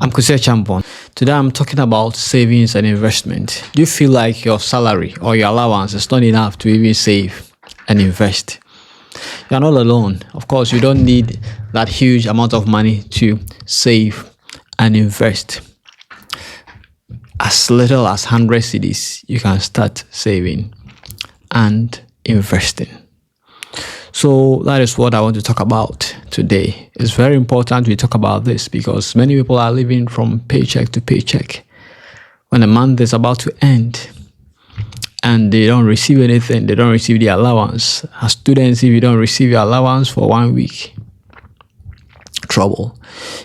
I'm Kusi Achampong. Today I'm talking about savings and investment. Do you feel like your salary or your allowance is not enough to even save and invest? You're not alone. Of course, you don't need that huge amount of money to save and invest. As little as 100 cedis, you can start saving and investing. So that is what I want to talk about today. It's very important we talk about this because many people are living from paycheck to paycheck. When the month is about to end and they don't receive anything, they don't receive the allowance. As students, if you don't receive your allowance for 1 week, trouble.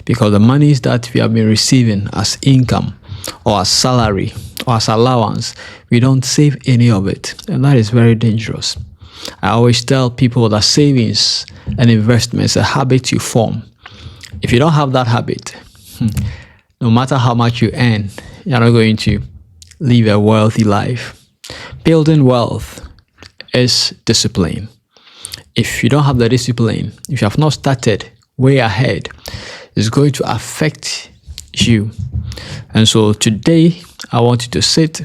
Because the monies that we have been receiving as income or as salary or as allowance, we don't save any of it. And that is very dangerous. I always tell people that savings and investment is a habit you form. If you don't have that habit, no matter how much you earn, you're not going to live a wealthy life. Building wealth is discipline. If you don't have the discipline, if you have not started way ahead, it's going to affect you. And so today, I want you to sit.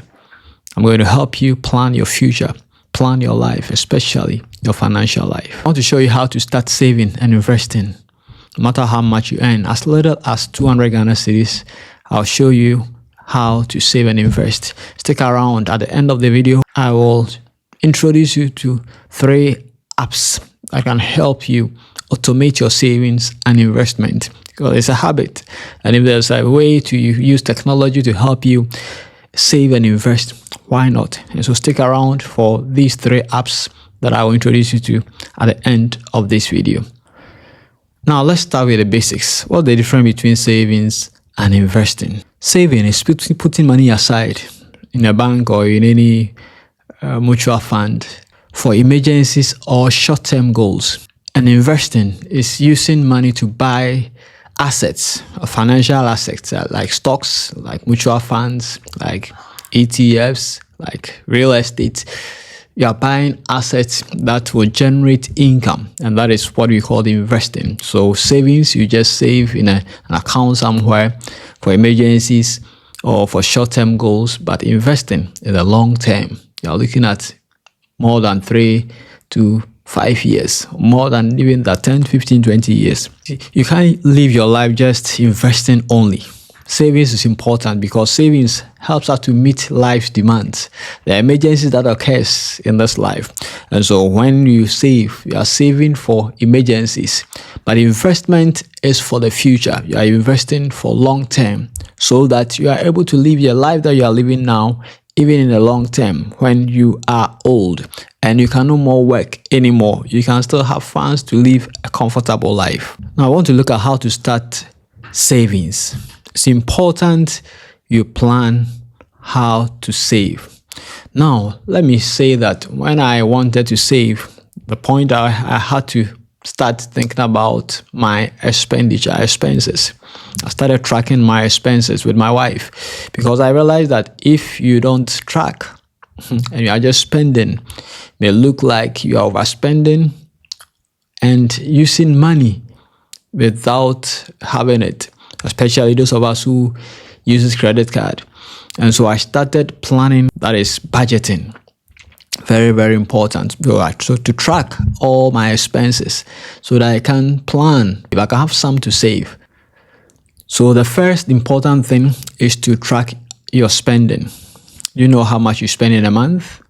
I'm going to help you plan your future. Plan your life, especially your financial life. I want to show you how to start saving and investing. No matter how much you earn, as little as 200 Ghana cedis, I'll show you how to save and invest. Stick around. At the end of the video, I will introduce you to 3 apps that can help you automate your savings and investment. Because it's a habit. And if there's a way to use technology to help you save and invest, why not? And so stick around for these 3 apps that I will introduce you to at the end of this video. Now let's start with the basics. What's the difference between savings and investing? Saving is putting money aside in a bank or in any mutual fund for emergencies or short-term goals. And investing is using money to buy assets, financial assets like stocks, like mutual funds, like ETFs, like real estate. You are buying assets that will generate income, and that is what we call investing. So savings, you just save in an account somewhere for emergencies or for short-term goals, but investing is a long term. You are looking at more than 3 to 5 years, more than even that 10, 15, 20 years. You can't live your life just investing only. Savings is important because savings helps us to meet life's demands, the emergencies that occurs in this life. And so when you save, you are saving for emergencies. But investment is for the future. You are investing for long term so that you are able to live your life that you are living now, even in the long term, when you are old and you can no more work anymore, you can still have funds to live a comfortable life. Now, I want to look at how to start savings. It's important you plan how to save. Now, let me say that when I wanted to save, the point I had to start thinking about my expenses. I started tracking my expenses with my wife because I realized that if you don't track and you are just spending, it may look like you are overspending and using money without having it, especially those of us who uses credit card. And so I started planning, that is budgeting. Very, very important. So to track all my expenses so that I can plan if I can have some to save. So the first important thing is to track your spending. You know how much you spend in a month.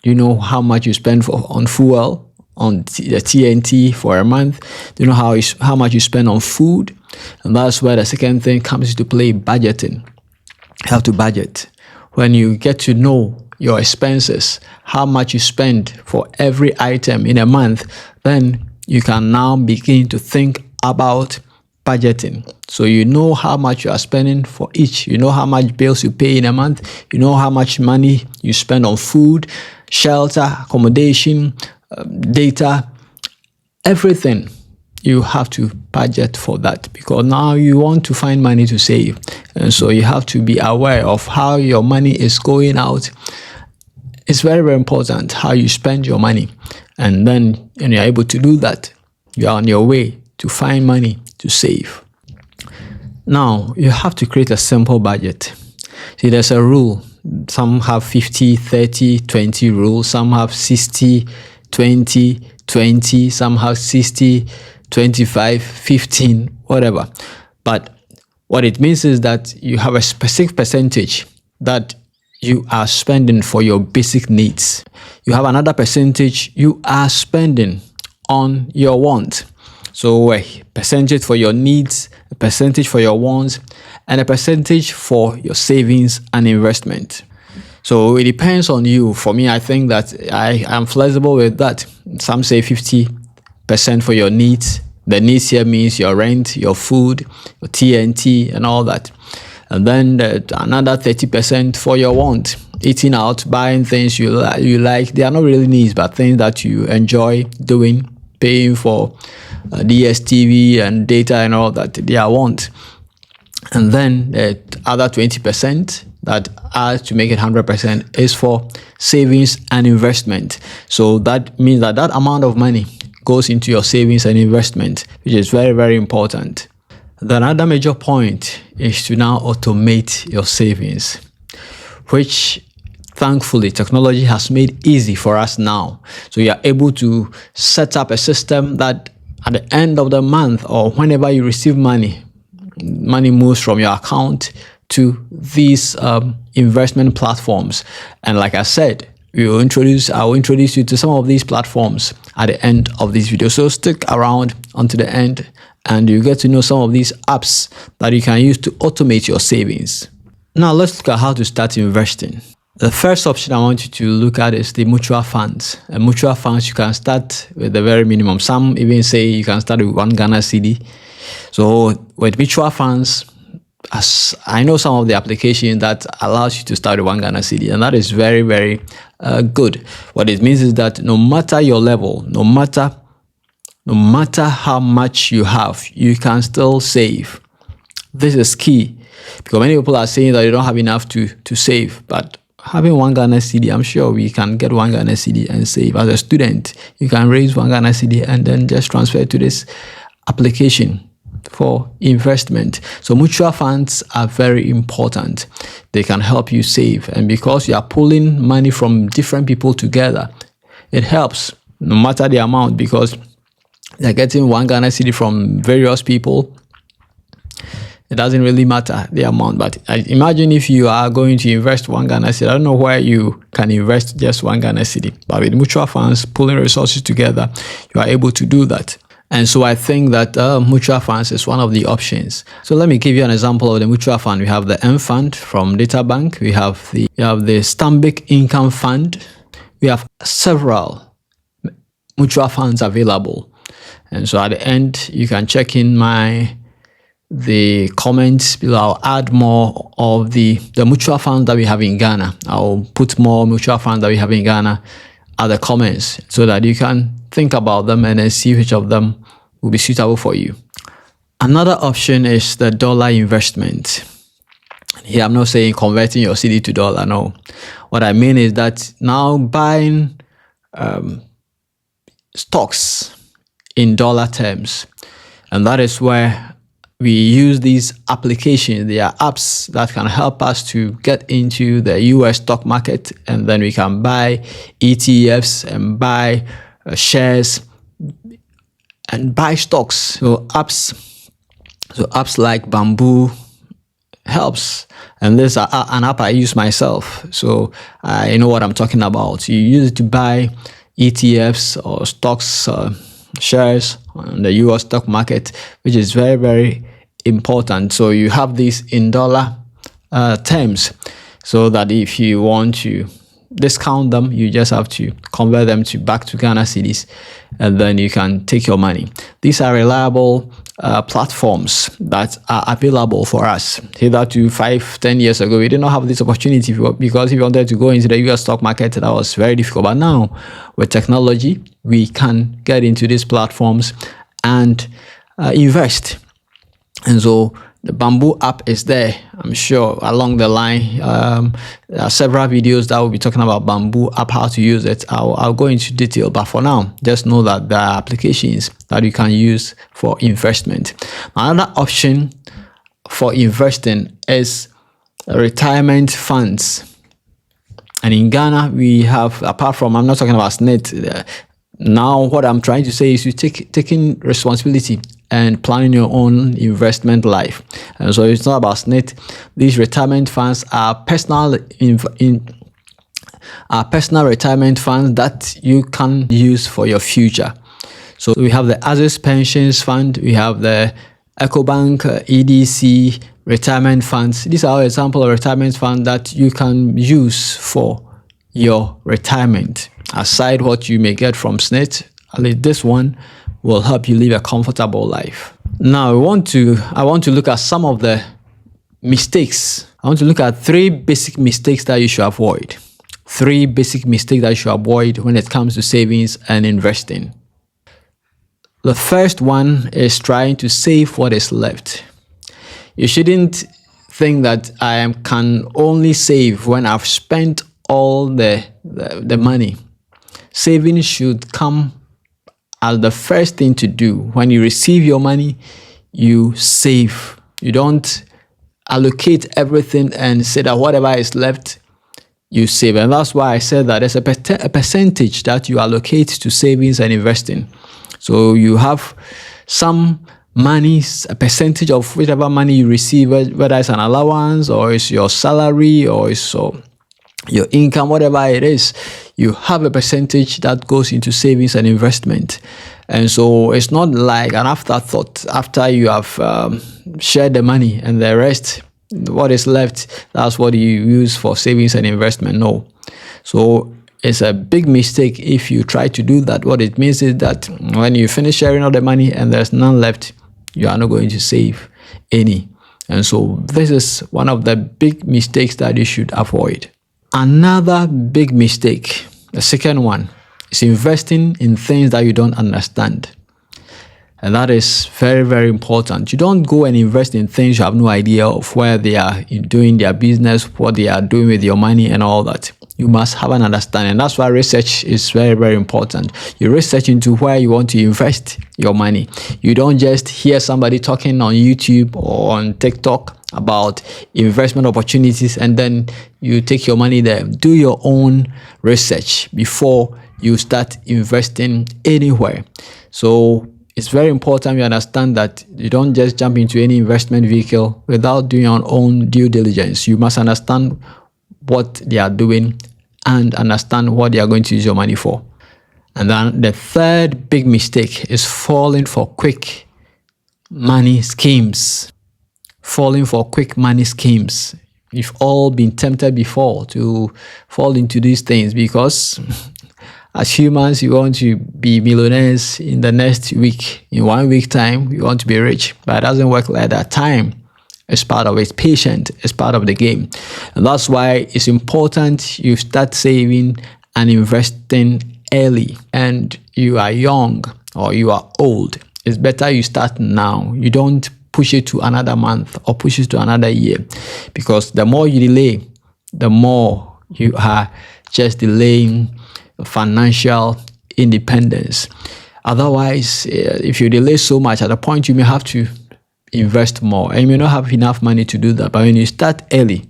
You know how much you spend on fuel, on the TNT for a month. You know how much you spend on food. And that's where the second thing comes into play, budgeting. You have to budget. When you get to know your expenses, how much you spend for every item in a month, then you can now begin to think about budgeting. So you know how much you are spending for each. You know how much bills you pay in a month. You know how much money you spend on food, shelter, accommodation, data, everything. You have to budget for that because now you want to find money to save. And so you have to be aware of how your money is going out. It's very, very important how you spend your money. And then when you're able to do that, you're on your way to find money to save. Now, you have to create a simple budget. See, there's a rule. Some have 50, 30, 20 rule. Some have 60, 20, 20. Some have 60, 25, 15, whatever. But what it means is that you have a specific percentage that you are spending for your basic needs. You have another percentage you are spending on your wants. So a percentage for your needs, a percentage for your wants, and a percentage for your savings and investment. So it depends on you. For me, I think that I am flexible with that. Some say 50% for your needs. The needs here means your rent, your food, your TNT, and all that. And then another 30% for your want. Eating out, buying things you like. They are not really needs, but things that you enjoy doing, paying for DSTV and data and all that. They are want. And then the other 20% that adds to make it 100% is for savings and investment. So that means that amount of money goes into your savings and investment, which is very, very important. The another major point is to now automate your savings, which thankfully technology has made easy for us now. So you are able to set up a system that at the end of the month or whenever you receive money moves from your account to these investment platforms. And like I said, I will introduce you to some of these platforms at the end of this video. So stick around until the end and you get to know some of these apps that you can use to automate your savings. Now let's look at how to start investing. The first option I want you to look at is the mutual funds. And mutual funds, you can start with the very minimum. Some even say you can start with 1 Ghana cedi. So with mutual funds, as I know some of the applications that allows you to start with 1 Ghana cedi, and that is very, very good. What it means is that no matter your level, no matter how much you have, you can still save. This is key because many people are saying that you don't have enough to save, but having 1 Ghana cedi, I'm sure we can get 1 Ghana cedi and save. As a student, you can raise 1 Ghana cedi and then just transfer to this application for investment. So mutual funds are very important. They can help you save, and because you are pulling money from different people together, it helps no matter the amount, because they're getting 1 Ghana cedi from various people. It doesn't really matter the amount, but imagine if you are going to invest 1 Ghana cedi. I don't know where you can invest just 1 Ghana cedi, but with mutual funds, pulling resources together, you are able to do that. And so I think that mutual funds is one of the options. So let me give you an example of the mutual fund. We have the M Fund from Databank. We have the Stanbic Income Fund. We have several mutual funds available. And so at the end, you can check in the comments below. I'll add more of the mutual funds that we have in Ghana. I'll put more mutual funds that we have in Ghana at the comments so that you can think about them and then see which of them will be suitable for you. Another option is the dollar investment. Here I'm not saying converting your cedi to dollar, no. What I mean is that now buying stocks in dollar terms, and that is where we use these applications. They are apps that can help us to get into the US stock market, and then we can buy ETFs and buy shares and buy stocks. So apps like Bamboo helps, and this is an app I use myself, so I know what I'm talking about. You use it to buy ETFs or stocks, shares on the US stock market, which is very, very important. So you have these in dollar terms, so that if you want to discount them, you just have to convert them back to Ghana cedis, and then you can take your money. These are reliable platforms that are available for us. Hitherto 5-10 years ago, we did not have this opportunity, because if you wanted to go into the US stock market, that was very difficult. But now with technology, we can get into these platforms and invest. And so the Bamboo app is there. I'm sure along the line, there are several videos that will be talking about Bamboo app, how to use it. I'll go into detail, but for now, just know that there are applications that you can use for investment. Another option for investing is retirement funds. And in Ghana, we have, apart from, I'm not talking about SNIT, now what I'm trying to say is you taking responsibility and planning your own investment life. And so it's not about SNIT. These retirement funds are personal personal retirement funds that you can use for your future. So we have the Access Pensions Fund, we have the EcoBank EDC retirement funds. These are all examples of retirement funds that you can use for your retirement. Aside what you may get from SNIT, at least this one will help you live a comfortable life. Now I want to look at some of the mistakes. I want to look at 3 basic mistakes that you should avoid. 3 basic mistakes that you should avoid when it comes to savings and investing. The first one is trying to save what is left. You shouldn't think that I can only save when I've spent all the money. Saving should come as the first thing to do. When you receive your money, you save. You don't allocate everything and say that whatever is left, you save. And that's why I said that there's a percentage that you allocate to savings and investing. So you have some money, a percentage of whatever money you receive, whether it's an allowance or it's your salary or it's your income, whatever it is, you have a percentage that goes into savings and investment. And so it's not like an afterthought after you have shared the money and the rest, what is left, that's what you use for savings and investment. No. So it's a big mistake if you try to do that. What it means is that when you finish sharing all the money and there's none left, you are not going to save any. And so this is one of the big mistakes that you should avoid. Another big mistake, the second one, is investing in things that you don't understand. And that is very, very important. You don't go and invest in things you have no idea of where they are doing their business, what they are doing with your money and all that. You must have an understanding. That's why research is very, very important. You research into where you want to invest your money. You don't just hear somebody talking on YouTube or on TikTok about investment opportunities and then you take your money there. Do your own research before you start investing anywhere. So it's very important you understand that you don't just jump into any investment vehicle without doing your own due diligence. You must understand what they are doing and understand what they are going to use your money for. And then the third big mistake is falling for quick money schemes. Falling for quick money schemes. We've all been tempted before to fall into these things because as humans, you want to be millionaires in the next week. In 1 week time, you want to be rich. But it doesn't work like that. Time is part of it. Patience is part of the game. And that's why it's important you start saving and investing early. And you are young or you are old. It's better you start now. You don't push it to another month or push it to another year. Because the more you delay, the more you are just delaying financial independence. Otherwise, if you delay so much, at a point you may have to invest more and you may not have enough money to do that. But when you start early,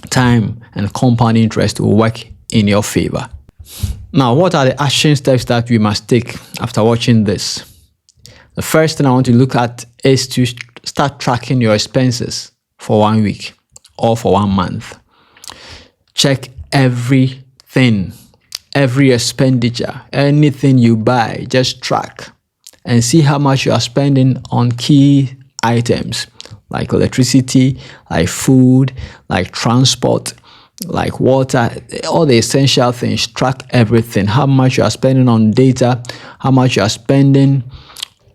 time and compound interest will work in your favor. Now, what are the action steps that we must take after watching this? The first thing I want to look at is to start tracking your expenses for 1 week or for 1 month. Check everything. Every expenditure, anything you buy, just track and see how much you are spending on key items like electricity, like food, like transport, like water, all the essential things. Track everything. How much you are spending on data, how much you are spending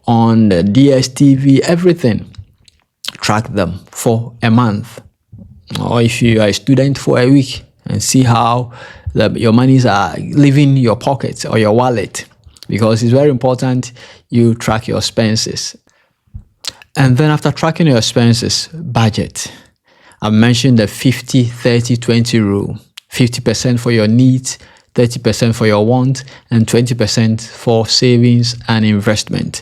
on the DSTV, everything. Track them for a month. Or if you are a student, for a week, and see how your monies are leaving your pocket or your wallet, because it's very important you track your expenses. And then after tracking your expenses, budget. I've mentioned the 50-30-20 rule. 50% for your needs, 30% for your want, and 20% for savings and investment.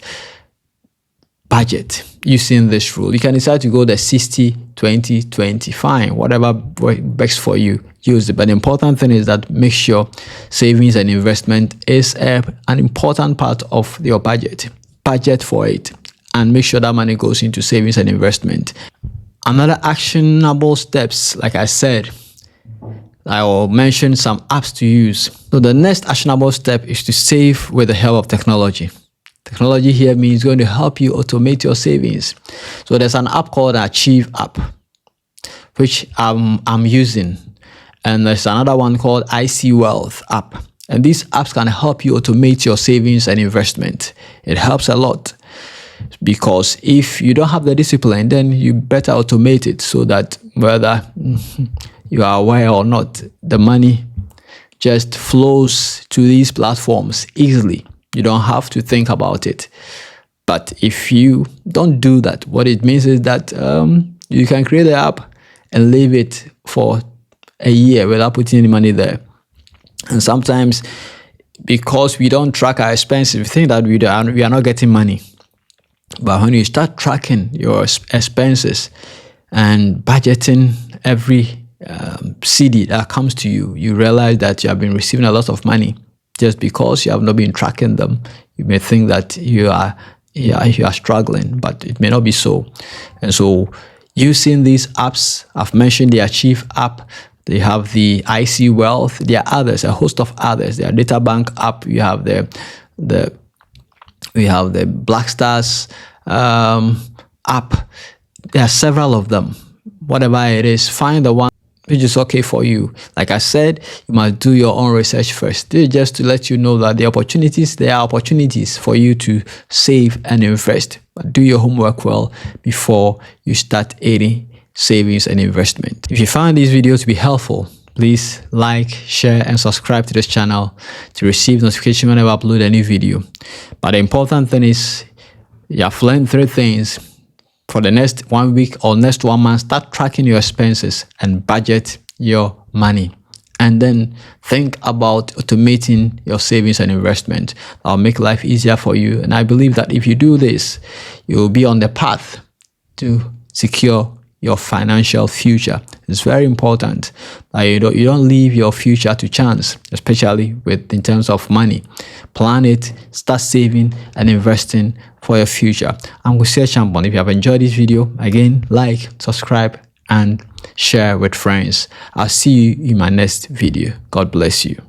budget using this rule. You can decide to go the 60, 20, 20, fine, whatever works for you, use it. But the important thing is that make sure savings and investment is an important part of your budget. Budget for it and make sure that money goes into savings and investment. Another actionable steps, like I said, I will mention some apps to use. So the next actionable step is to save with the help of technology. Technology here means going to help you automate your savings. So there's an app called Achieve app, which I'm using. And there's another one called IC Wealth app. And these apps can help you automate your savings and investment. It helps a lot because if you don't have the discipline, then you better automate it so that whether you are aware or not, the money just flows to these platforms easily. You don't have to think about it. But if you don't do that, what it means is that you can create the app and leave it for a year without putting any money there. And sometimes, because we don't track our expenses, we think that we are not getting money. But when you start tracking your expenses and budgeting every CD that comes to you, you realize that you have been receiving a lot of money. Just because you have not been tracking them, you may think that you are struggling, but it may not be so. And so, using these apps, I've mentioned the Achieve app. They have the IC Wealth. There are others, a host of others. There are Databank app. You have we have the Black Stars app. There are several of them. Whatever it is, find the one which is okay for you. Like I said, you must do your own research first. This is just to let you know that there are opportunities for you to save and invest. But do your homework well before you start aiding savings and investment. If you found this video to be helpful, please like, share, and subscribe to this channel to receive notification whenever I upload a new video. But the important thing is you have learned 3 things. For the next 1 week or next 1 month, start tracking your expenses and budget your money. And then think about automating your savings and investment. That'll make life easier for you. And I believe that if you do this, you'll be on the path to secure your financial future. It's very important that you don't leave your future to chance, especially in terms of money. Plan it, start saving and investing for your future. I'm Kusi Achampong. If you have enjoyed this video, again, like, subscribe, and share with friends. I'll see you in my next video. God bless you.